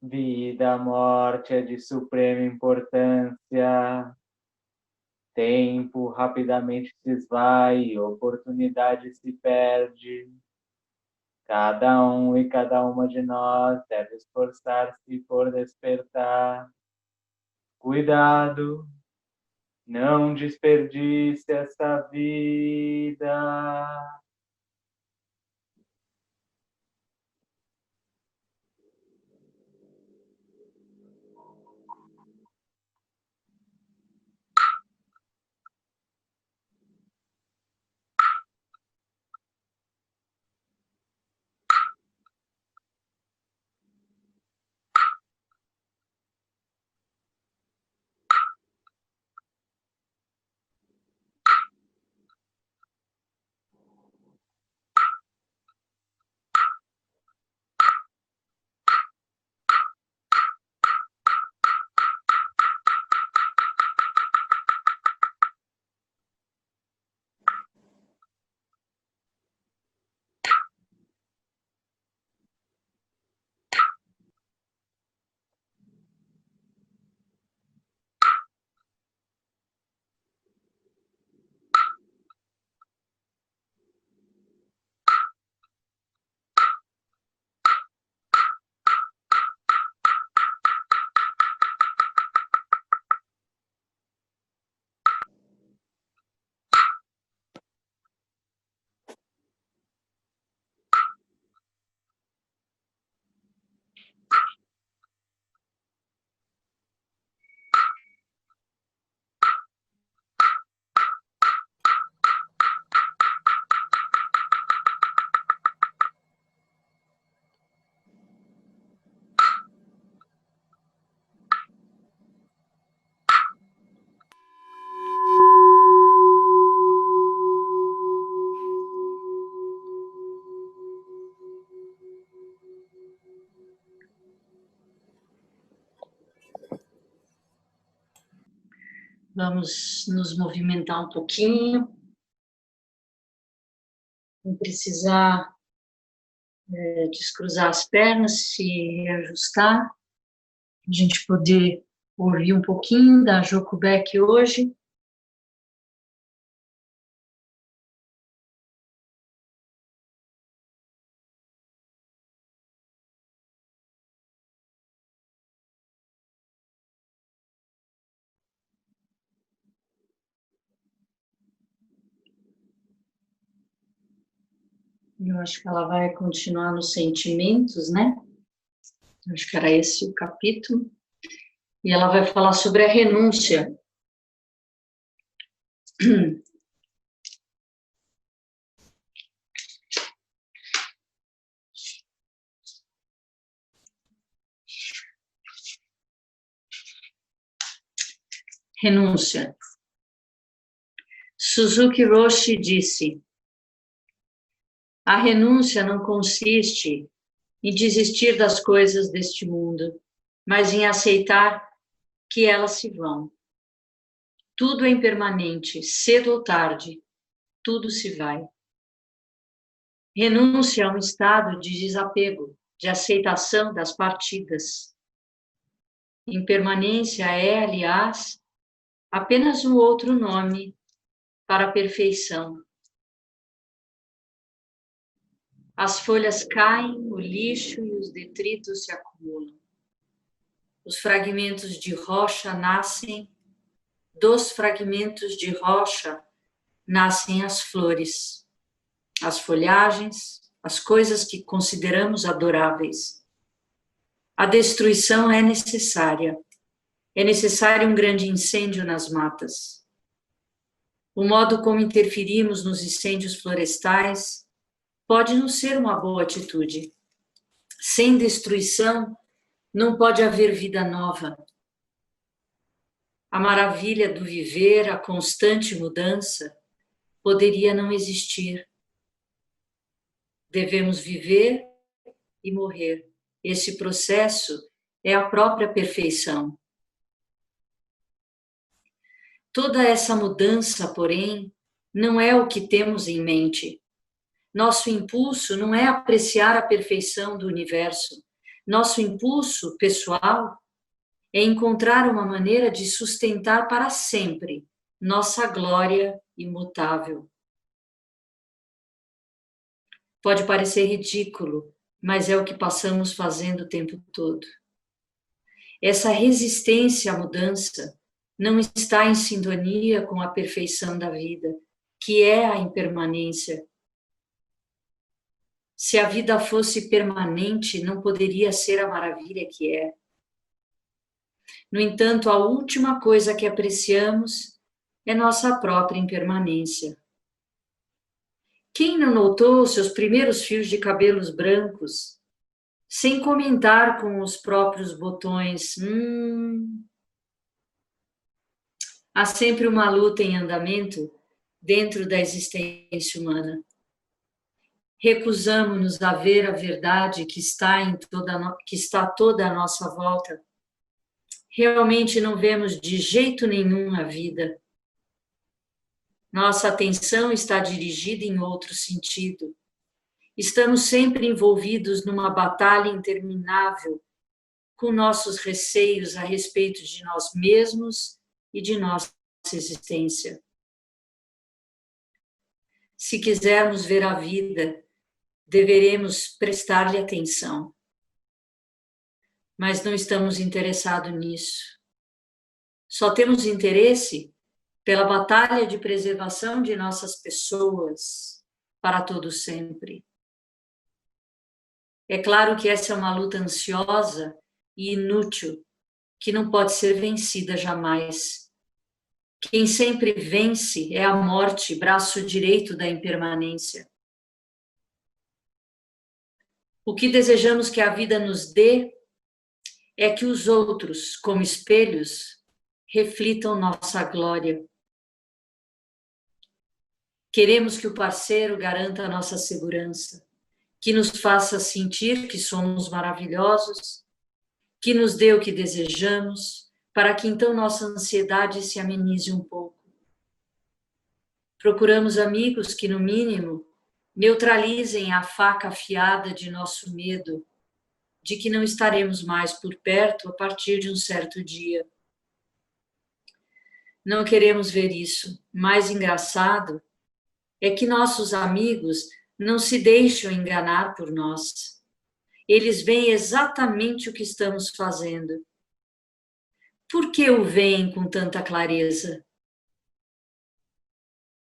Vida, morte é de suprema importância. Tempo rapidamente se esvai, oportunidade se perde. Cada um e cada uma de nós deve esforçar-se por despertar. Cuidado, não desperdice essa vida. Vamos nos movimentar um pouquinho, não precisar descruzar as pernas, se reajustar, a gente poder ouvir um pouquinho da Joko Beck hoje. Eu acho que ela vai continuar nos sentimentos, né? Acho que era esse o capítulo. E ela vai falar sobre a renúncia. Renúncia. Suzuki Roshi disse: a renúncia não consiste em desistir das coisas deste mundo, mas em aceitar que elas se vão. Tudo é impermanente, cedo ou tarde, tudo se vai. Renúncia é um estado de desapego, de aceitação das partidas. Impermanência é, aliás, apenas um outro nome para a perfeição. As folhas caem, o lixo e os detritos se acumulam. Os fragmentos de rocha nascem, dos fragmentos de rocha nascem as flores, as folhagens, as coisas que consideramos adoráveis. A destruição é necessária. É necessário um grande incêndio nas matas. O modo como interferimos nos incêndios florestais pode não ser uma boa atitude. Sem destruição, não pode haver vida nova. A maravilha do viver, a constante mudança, poderia não existir. Devemos viver e morrer. Esse processo é a própria perfeição. Toda essa mudança, porém, não é o que temos em mente. Nosso impulso não é apreciar a perfeição do universo, Nosso impulso pessoal é encontrar uma maneira de sustentar para sempre nossa glória imutável. Pode parecer ridículo, mas é o que passamos fazendo o tempo todo. Essa resistência à mudança não está em sintonia com a perfeição da vida, que é a impermanência. Se a vida fosse permanente, não poderia ser a maravilha que é. No entanto, a última coisa que apreciamos é nossa própria impermanência. Quem não notou seus primeiros fios de cabelos brancos, sem comentar com os próprios botões? Há sempre uma luta em andamento dentro da existência humana. Recusamos-nos a ver a verdade que está toda à nossa volta. Realmente não vemos de jeito nenhum a vida. Nossa atenção está dirigida em outro sentido. Estamos sempre envolvidos numa batalha interminável com nossos receios a respeito de nós mesmos e de nossa existência. Se quisermos ver a vida, deveremos prestar-lhe atenção. Mas não estamos interessados nisso. Só temos interesse pela batalha de preservação de nossas pessoas para todo sempre. É claro que essa é uma luta ansiosa e inútil, que não pode ser vencida jamais. Quem sempre vence é a morte, braço direito da impermanência. O que desejamos que a vida nos dê é que os outros, como espelhos, reflitam nossa glória. Queremos que o parceiro garanta a nossa segurança, que nos faça sentir que somos maravilhosos, que nos dê o que desejamos, para que então nossa ansiedade se amenize um pouco. Procuramos amigos que, no mínimo, neutralizem a faca afiada de nosso medo, de que não estaremos mais por perto a partir de um certo dia. Não queremos ver isso. Mais engraçado é que nossos amigos não se deixam enganar por nós. Eles veem exatamente o que estamos fazendo. Por que o veem com tanta clareza?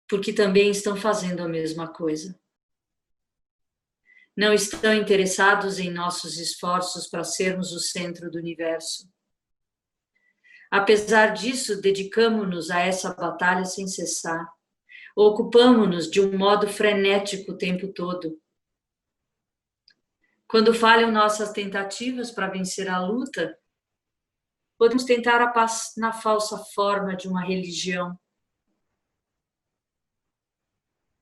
Porque também estão fazendo a mesma coisa. Não estão interessados em nossos esforços para sermos o centro do universo. Apesar disso, dedicamo-nos a essa batalha sem cessar. Ocupamo-nos de um modo frenético o tempo todo. Quando falham nossas tentativas para vencer a luta, podemos tentar a paz na falsa forma de uma religião.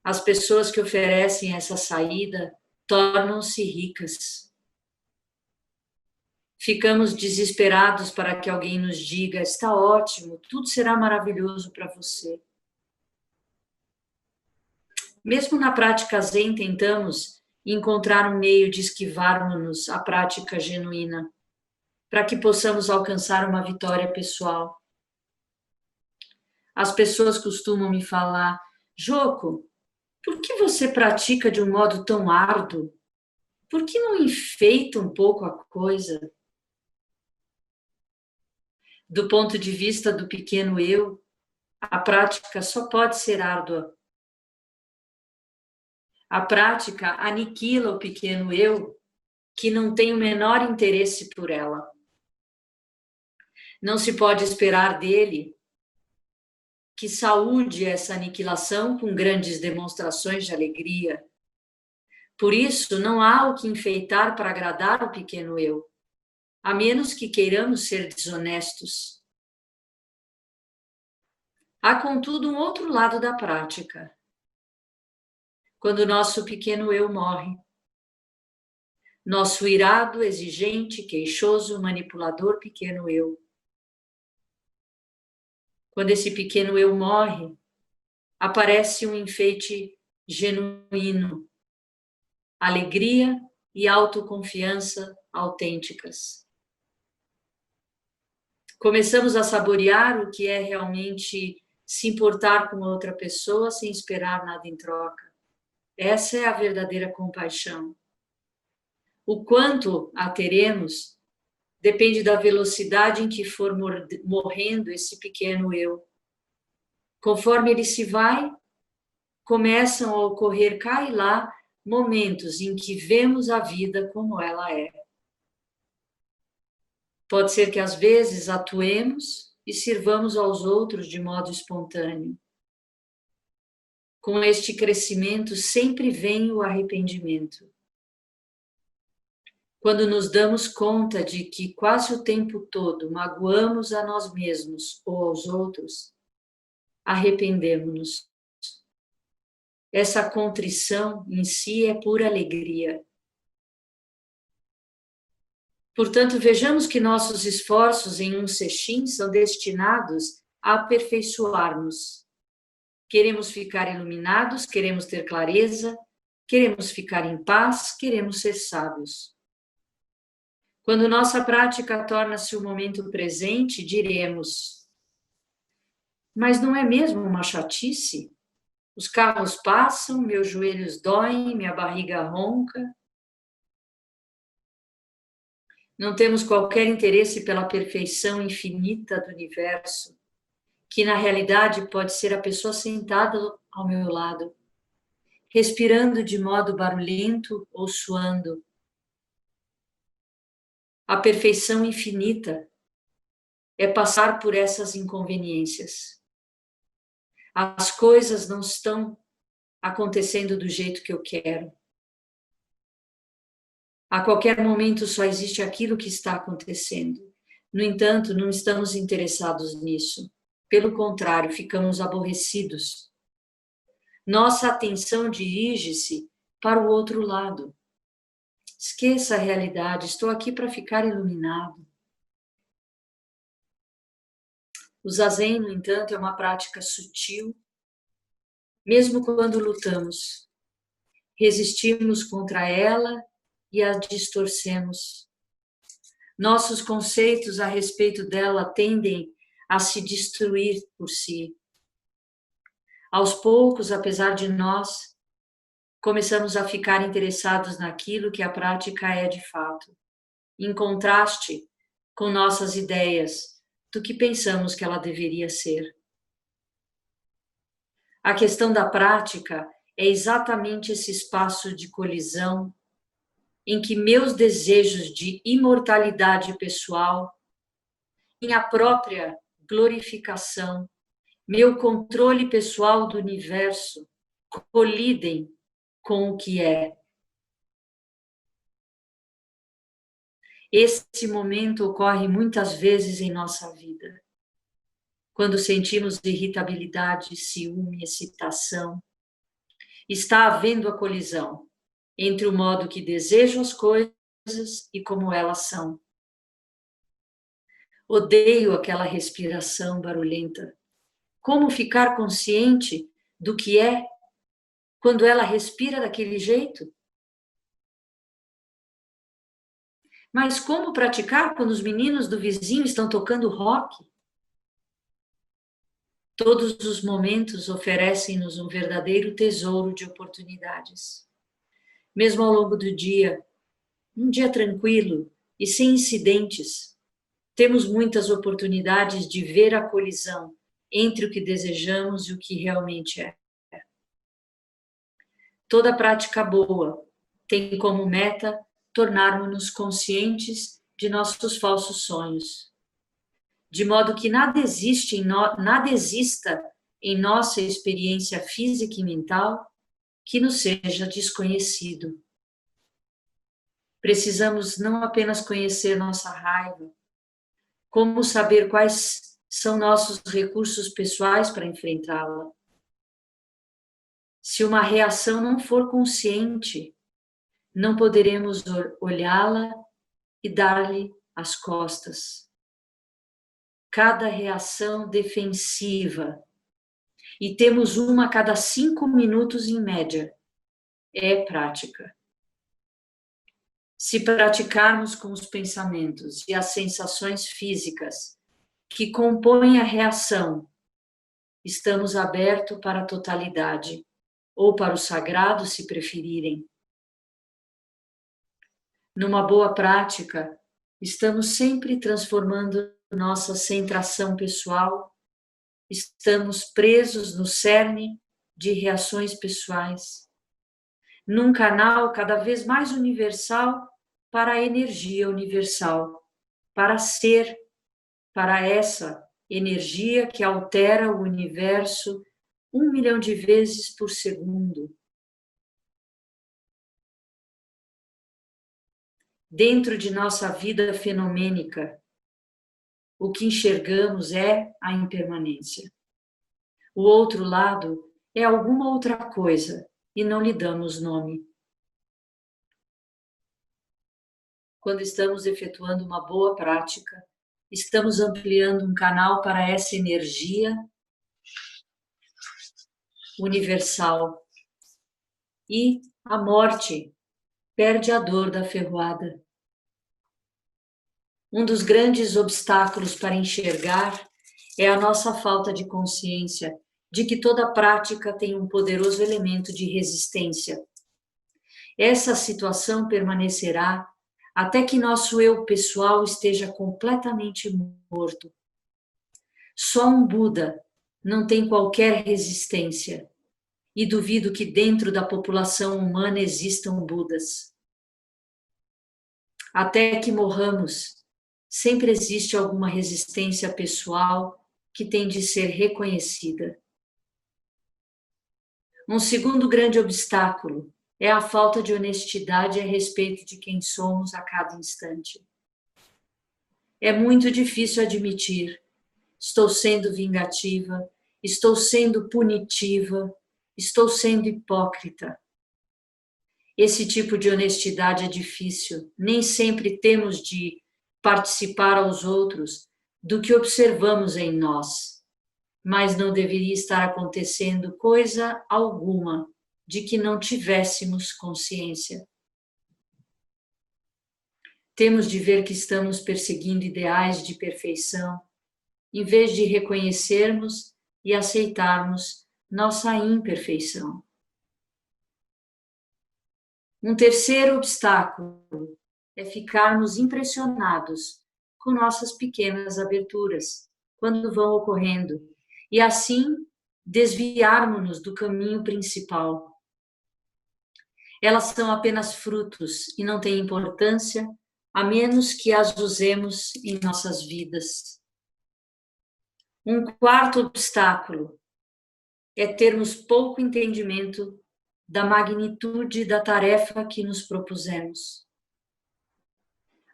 As pessoas que oferecem essa saída tornam-se ricas. Ficamos desesperados para que alguém nos diga: está ótimo, tudo será maravilhoso para você. Mesmo na prática Zen, tentamos encontrar um meio de esquivarmos-nos à prática genuína, para que possamos alcançar uma vitória pessoal. As pessoas costumam me falar: Joko, por que você pratica de um modo tão árduo? Por que não enfeita um pouco a coisa? Do ponto de vista do pequeno eu, a prática só pode ser árdua. A prática aniquila o pequeno eu, que não tem o menor interesse por ela. Não se pode esperar dele que saúde essa aniquilação com grandes demonstrações de alegria. Por isso, não há o que enfeitar para agradar o pequeno eu, a menos que queiramos ser desonestos. Há, contudo, um outro lado da prática. Quando nosso pequeno eu morre, nosso irado, exigente, queixoso, manipulador pequeno eu. Quando esse pequeno eu morre, aparece um enfeite genuíno, alegria e autoconfiança autênticas. Começamos a saborear o que é realmente se importar com outra pessoa sem esperar nada em troca. Essa é a verdadeira compaixão. O quanto a teremos depende da velocidade em que for morrendo esse pequeno eu. Conforme ele se vai, começam a ocorrer cá e lá momentos em que vemos a vida como ela é. Pode ser que às vezes atuemos e sirvamos aos outros de modo espontâneo. Com este crescimento sempre vem o arrependimento. Quando nos damos conta de que quase o tempo todo magoamos a nós mesmos ou aos outros, arrependemos-nos. Essa contrição em si é pura alegria. Portanto, vejamos que nossos esforços em um sextim são destinados a aperfeiçoar-nos. Queremos ficar iluminados, queremos ter clareza, queremos ficar em paz, queremos ser sábios. Quando nossa prática torna-se o momento presente, diremos: mas não é mesmo uma chatice? Os carros passam, meus joelhos doem, minha barriga ronca. Não temos qualquer interesse pela perfeição infinita do universo, que na realidade pode ser a pessoa sentada ao meu lado, respirando de modo barulhento ou suando. A perfeição infinita é passar por essas inconveniências. As coisas não estão acontecendo do jeito que eu quero. A qualquer momento só existe aquilo que está acontecendo. No entanto, não estamos interessados nisso. Pelo contrário, ficamos aborrecidos. Nossa atenção dirige-se para o outro lado. Esqueça a realidade, estou aqui para ficar iluminado. O zazen, no entanto, é uma prática sutil, mesmo quando lutamos. Resistimos contra ela e a distorcemos. Nossos conceitos a respeito dela tendem a se destruir por si. Aos poucos, apesar de nós, começamos a ficar interessados naquilo que a prática é de fato, em contraste com nossas ideias do que pensamos que ela deveria ser. A questão da prática é exatamente esse espaço de colisão em que meus desejos de imortalidade pessoal, minha própria glorificação, meu controle pessoal do universo colidem com o que é. Esse momento ocorre muitas vezes em nossa vida. Quando sentimos irritabilidade, ciúme, excitação, está havendo a colisão entre o modo que desejo as coisas e como elas são. Odeio aquela respiração barulhenta. Como ficar consciente do que é quando ela respira daquele jeito? Mas como praticar quando os meninos do vizinho estão tocando rock? Todos os momentos oferecem-nos um verdadeiro tesouro de oportunidades. Mesmo ao longo do dia, um dia tranquilo e sem incidentes, temos muitas oportunidades de ver a colisão entre o que desejamos e o que realmente é. Toda prática boa tem como meta tornarmos-nos conscientes de nossos falsos sonhos, de modo que nada exista em nossa experiência física e mental que nos seja desconhecido. Precisamos não apenas conhecer nossa raiva, como saber quais são nossos recursos pessoais para enfrentá-la. Se uma reação não for consciente, não poderemos olhá-la e dar-lhe as costas. Cada reação defensiva, e temos uma a cada 5 minutos em média, é prática. Se praticarmos com os pensamentos e as sensações físicas que compõem a reação, estamos abertos para a totalidade, ou para o sagrado, se preferirem. Numa boa prática, estamos sempre transformando nossa centração pessoal, estamos presos no cerne de reações pessoais, num canal cada vez mais universal para a energia universal, para ser, para essa energia que altera o universo 1 milhão de vezes por segundo. Dentro de nossa vida fenomênica, o que enxergamos é a impermanência. O outro lado é alguma outra coisa e não lhe damos nome. Quando estamos efetuando uma boa prática, estamos ampliando um canal para essa energia universal. E a morte perde a dor da ferroada. Um dos grandes obstáculos para enxergar é a nossa falta de consciência de que toda prática tem um poderoso elemento de resistência. Essa situação permanecerá até que nosso eu pessoal esteja completamente morto. Só um Buda não tem qualquer resistência, e duvido que dentro da população humana existam Budas. Até que morramos, sempre existe alguma resistência pessoal que tem de ser reconhecida. Um segundo grande obstáculo é a falta de honestidade a respeito de quem somos a cada instante. É muito difícil admitir: estou sendo vingativa, estou sendo punitiva, estou sendo hipócrita. Esse tipo de honestidade é difícil. Nem sempre temos de participar aos outros do que observamos em nós, mas não deveria estar acontecendo coisa alguma de que não tivéssemos consciência. Temos de ver que estamos perseguindo ideais de perfeição, em vez de reconhecermos e aceitarmos nossa imperfeição. Um terceiro obstáculo é ficarmos impressionados com nossas pequenas aberturas, quando vão ocorrendo, e assim desviarmos-nos do caminho principal. Elas são apenas frutos e não têm importância, a menos que as usemos em nossas vidas. Um quarto obstáculo é termos pouco entendimento da magnitude da tarefa que nos propusemos.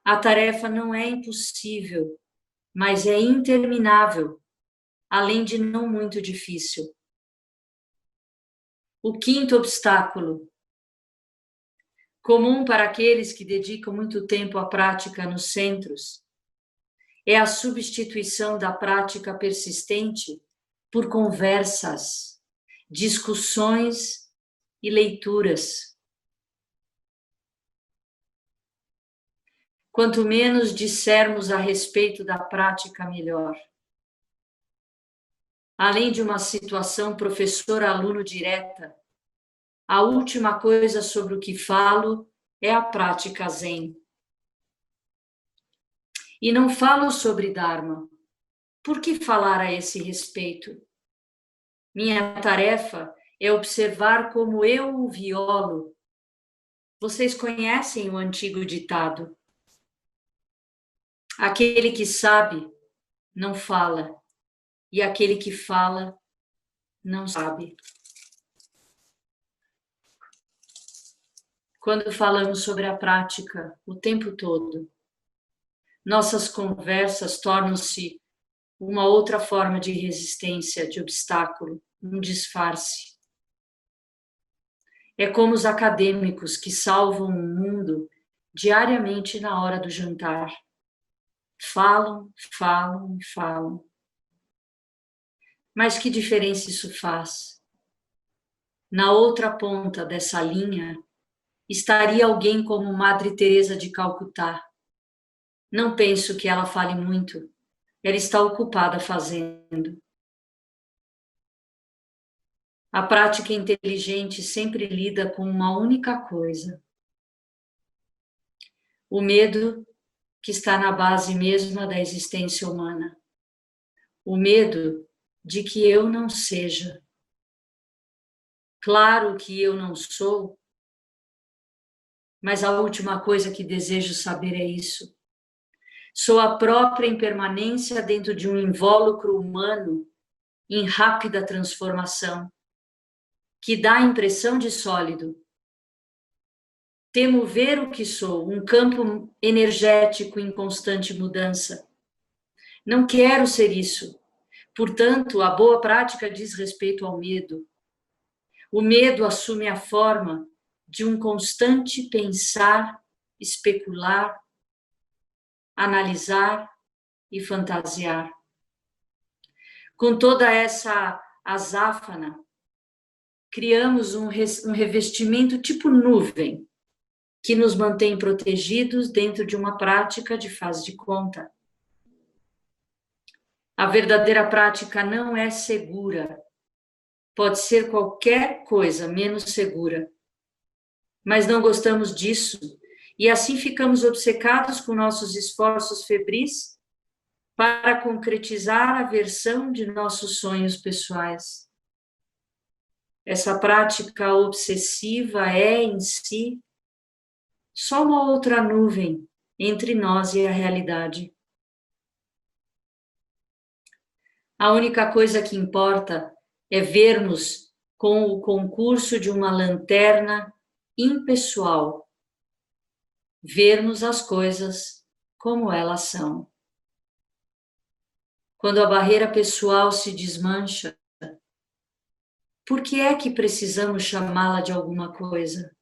A tarefa não é impossível, mas é interminável, além de não muito difícil. O quinto obstáculo, comum para aqueles que dedicam muito tempo à prática nos centros, é a substituição da prática persistente por conversas, discussões e leituras. Quanto menos dissermos a respeito da prática, melhor. Além de uma situação professor-aluno direta, a última coisa sobre o que falo é a prática Zen. E não falo sobre Dharma. Por que falar a esse respeito? Minha tarefa é observar como eu o violo. Vocês conhecem o antigo ditado: aquele que sabe não fala, e aquele que fala não sabe. Quando falamos sobre a prática o tempo todo, nossas conversas tornam-se uma outra forma de resistência, de obstáculo, um disfarce. É como os acadêmicos que salvam o mundo diariamente na hora do jantar. Falam, falam e falam. Mas que diferença isso faz? Na outra ponta dessa linha estaria alguém como Madre Teresa de Calcutá. Não penso que ela fale muito. Ela está ocupada fazendo. A prática inteligente sempre lida com uma única coisa: o medo que está na base mesma da existência humana. O medo de que eu não seja. Claro que eu não sou, mas a última coisa que desejo saber é isso. Sou a própria impermanência dentro de um invólucro humano em rápida transformação, que dá a impressão de sólido. Temo ver o que sou, um campo energético em constante mudança. Não quero ser isso. Portanto, a boa prática diz respeito ao medo. O medo assume a forma de um constante pensar, especular, analisar e fantasiar. Com toda essa azáfana, criamos um revestimento tipo nuvem, que nos mantém protegidos dentro de uma prática de faz de conta. A verdadeira prática não é segura. Pode ser qualquer coisa menos segura. Mas não gostamos disso, e assim ficamos obcecados com nossos esforços febris para concretizar a versão de nossos sonhos pessoais. Essa prática obsessiva é, em si, só uma outra nuvem entre nós e a realidade. A única coisa que importa é vermos com o concurso de uma lanterna impessoal, vermos as coisas como elas são. Quando a barreira pessoal se desmancha, por que é que precisamos chamá-la de alguma coisa?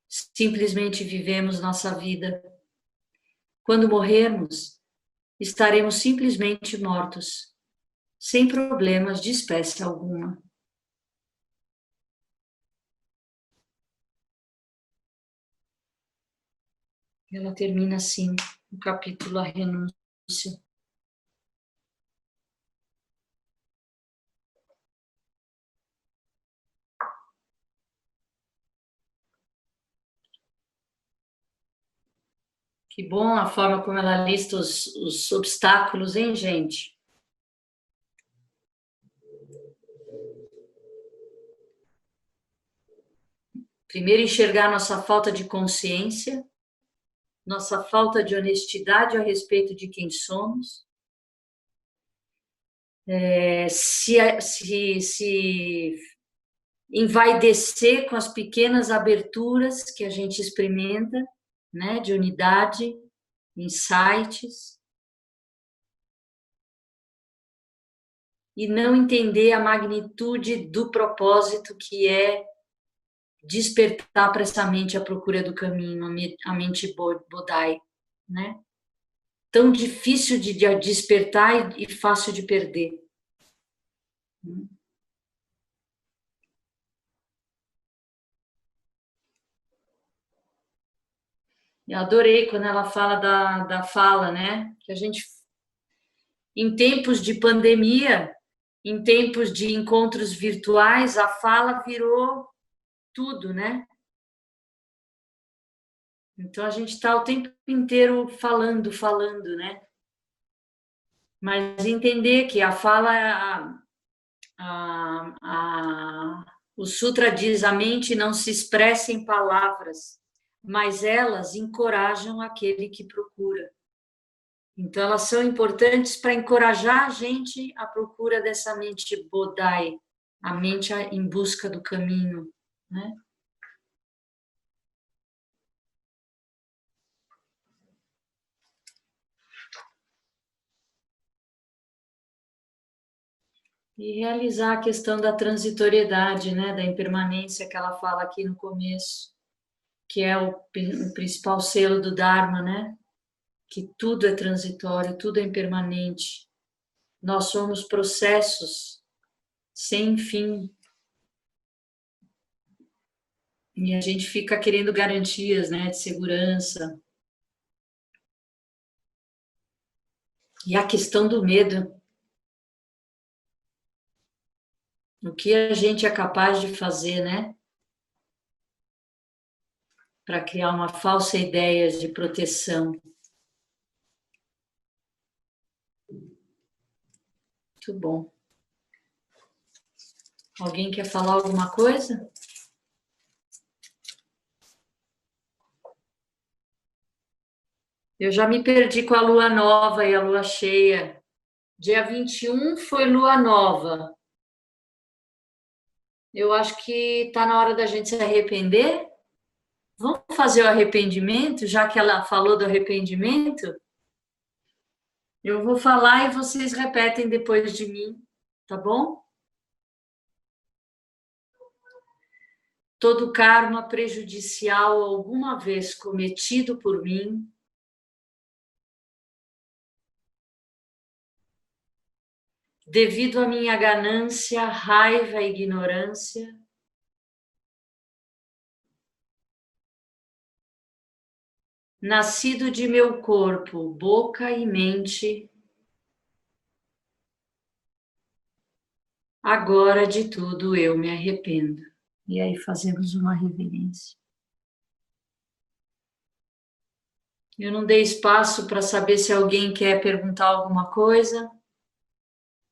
Simplesmente vivemos nossa vida. Quando morrermos, estaremos simplesmente mortos, sem problemas de espécie alguma. Ela termina assim, o capítulo A Renúncia. Que bom a forma como ela lista os obstáculos, hein, gente? Primeiro, enxergar nossa falta de consciência, nossa falta de honestidade a respeito de quem somos. Se envaidecer com as pequenas aberturas que a gente experimenta, né, de unidade, insights, e não entender a magnitude do propósito que é despertar para essa mente à procura do caminho, a mente Bodhi, né? Tão difícil de despertar e fácil de perder. Eu adorei quando ela fala da fala, né? Que a gente, em tempos de pandemia, em tempos de encontros virtuais, a fala virou tudo, né? Então a gente está o tempo inteiro falando, né? Mas entender que a fala, o Sutra diz, a mente não se expressa em palavras, mas elas encorajam aquele que procura. Então, elas são importantes para encorajar a gente à procura dessa mente Bodhi, a mente em busca do caminho, né? E realizar a questão da transitoriedade, né? Da impermanência que ela fala aqui no começo, que é o principal selo do Dharma, né? Que tudo é transitório, tudo é impermanente. Nós somos processos sem fim. E a gente fica querendo garantias, né, de segurança. E a questão do medo. O que a gente é capaz de fazer, né? Para criar uma falsa ideia de proteção. Muito bom. Alguém quer falar alguma coisa? Eu já me perdi com a lua nova e a lua cheia. Dia 21 foi lua nova. Eu acho que está na hora da gente se arrepender. Vamos fazer o arrependimento, já que ela falou do arrependimento? Eu vou falar e vocês repetem depois de mim, tá bom? Todo karma prejudicial alguma vez cometido por mim, devido à minha ganância, raiva e ignorância, nascido de meu corpo, boca e mente, agora de tudo eu me arrependo. E aí fazemos uma reverência. Eu não dei espaço para saber se alguém quer perguntar alguma coisa.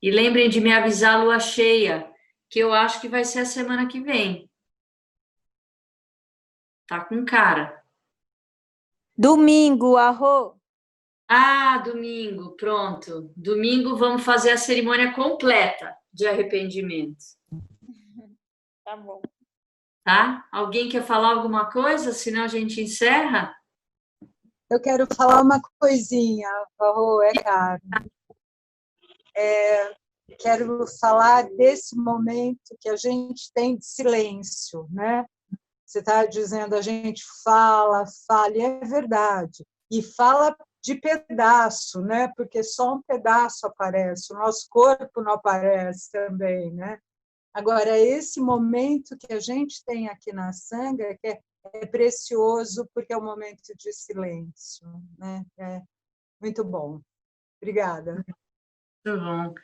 E lembrem de me avisar a lua cheia, que eu acho que vai ser a semana que vem. Tá com cara. Domingo, arro. Ah, domingo, pronto. Domingo vamos fazer a cerimônia completa de arrependimento. Tá bom. Tá? Alguém quer falar alguma coisa? Senão a gente encerra? Eu quero falar uma coisinha, Arro, é caro. Quero falar desse momento que a gente tem de silêncio, né? Você está dizendo, a gente fala, e é verdade. E fala de pedaço, né? Porque só um pedaço aparece, o nosso corpo não aparece também, né? Agora, esse momento que a gente tem aqui na Sangha, que é precioso, porque é um momento de silêncio, né? É muito bom. Obrigada. Muito bom.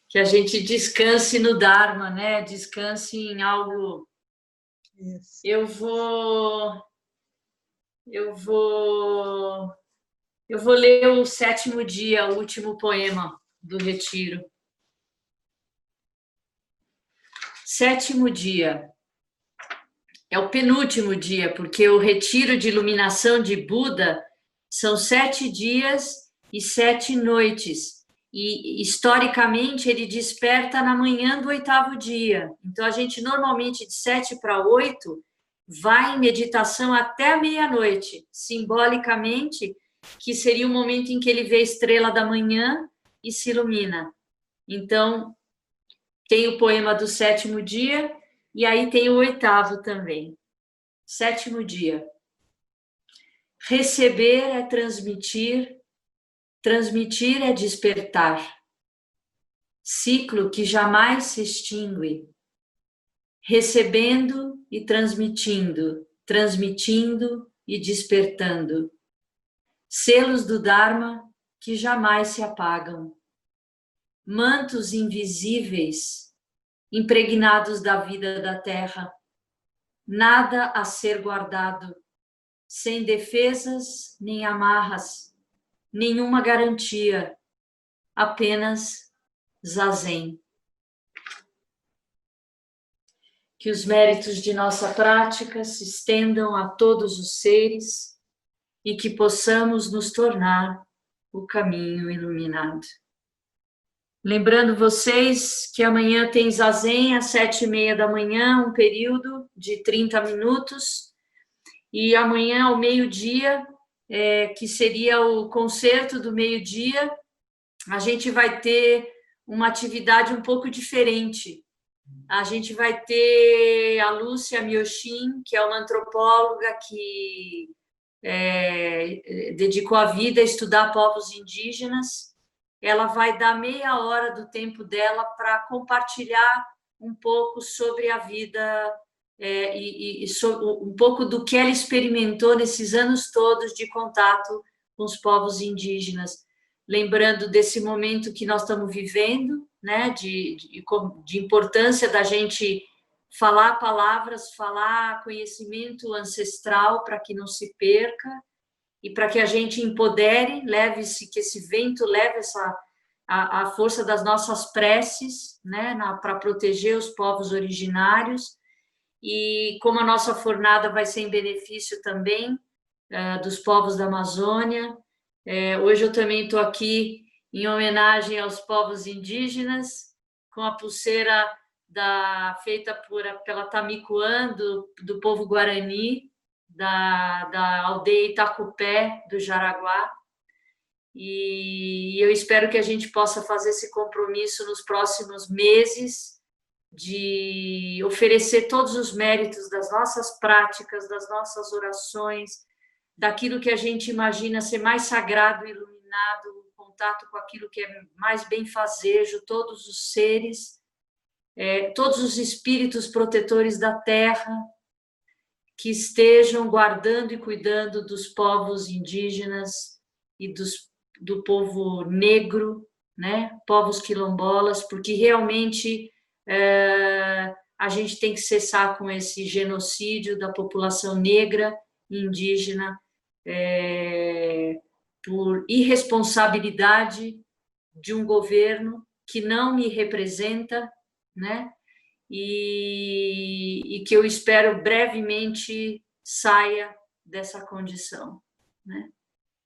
Que a gente descanse no Dharma, né? Descanse em algo. Isso. Eu vou ler o 7º dia, o último poema do retiro. 7º dia. É o penúltimo dia, porque o retiro de iluminação de Buda são 7 dias e 7 noites. E, historicamente, ele desperta na manhã do 8º dia. Então, a gente, normalmente, de 7 para 8, vai em meditação até a meia-noite. Simbolicamente, que seria o momento em que ele vê a estrela da manhã e se ilumina. Então, tem o poema do 7º dia, e aí tem o 8º também. 7º dia. Receber é transmitir, transmitir é despertar. Ciclo que jamais se extingue. Recebendo e transmitindo, transmitindo e despertando. Selos do Dharma que jamais se apagam. Mantos invisíveis, impregnados da vida da terra. Nada a ser guardado, sem defesas nem amarras, nenhuma garantia, apenas zazen. Que os méritos de nossa prática se estendam a todos os seres e que possamos nos tornar o caminho iluminado. Lembrando vocês que amanhã tem zazen às 7h30 da manhã, um período de 30 minutos, e amanhã ao meio-dia, que seria o concerto do meio-dia, a gente vai ter uma atividade um pouco diferente. A gente vai ter a Lúcia Miochin, que é uma antropóloga que dedicou a vida a estudar povos indígenas. Ela vai dar meia hora do tempo dela para compartilhar um pouco sobre a vida um pouco do que ela experimentou nesses anos todos de contato com os povos indígenas, lembrando desse momento que nós estamos vivendo, né, de importância da gente falar palavras, falar conhecimento ancestral para que não se perca e para que a gente empodere, que esse vento leve a força das nossas preces, né, para proteger os povos originários. E como a nossa fornada vai ser em benefício também dos povos da Amazônia, hoje eu também estou aqui em homenagem aos povos indígenas, com a pulseira feita pela Tamicuã, do povo Guarani, da aldeia Itacupé, do Jaraguá. E eu espero que a gente possa fazer esse compromisso nos próximos meses, de oferecer todos os méritos das nossas práticas, das nossas orações, daquilo que a gente imagina ser mais sagrado e iluminado, o contato com aquilo que é mais benfazejo, todos os seres, todos os espíritos protetores da terra, que estejam guardando e cuidando dos povos indígenas e do povo negro, né? Povos quilombolas, porque realmente a gente tem que cessar com esse genocídio da população negra e indígena por irresponsabilidade de um governo que não me representa, né? E que eu espero brevemente saia dessa condição, né?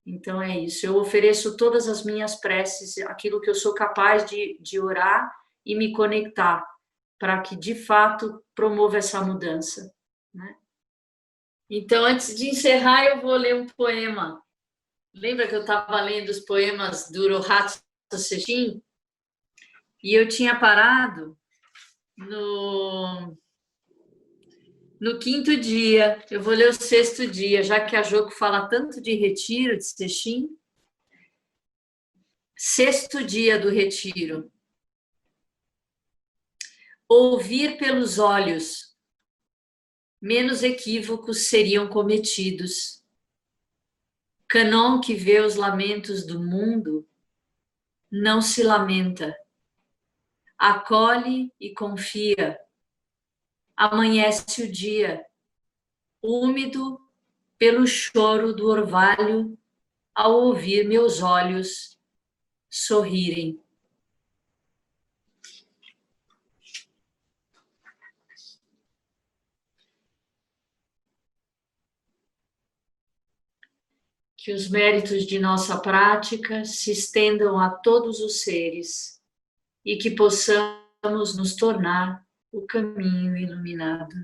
Então é isso, eu ofereço todas as minhas preces, aquilo que eu sou capaz de orar e me conectar, para que de fato promova essa mudança, né? Então, antes de encerrar, eu vou ler um poema. Lembra que eu estava lendo os poemas do Rohatsu Sesshin? E eu tinha parado no 5º dia. Eu vou ler o 6º dia, já que a Joko fala tanto de retiro, de Sesshin. 6º dia do retiro. Ouvir pelos olhos, menos equívocos seriam cometidos. Canon que vê os lamentos do mundo, não se lamenta. Acolhe e confia. Amanhece o dia, úmido pelo choro do orvalho, ao ouvir meus olhos sorrirem. Que os méritos de nossa prática se estendam a todos os seres e que possamos nos tornar o caminho iluminado.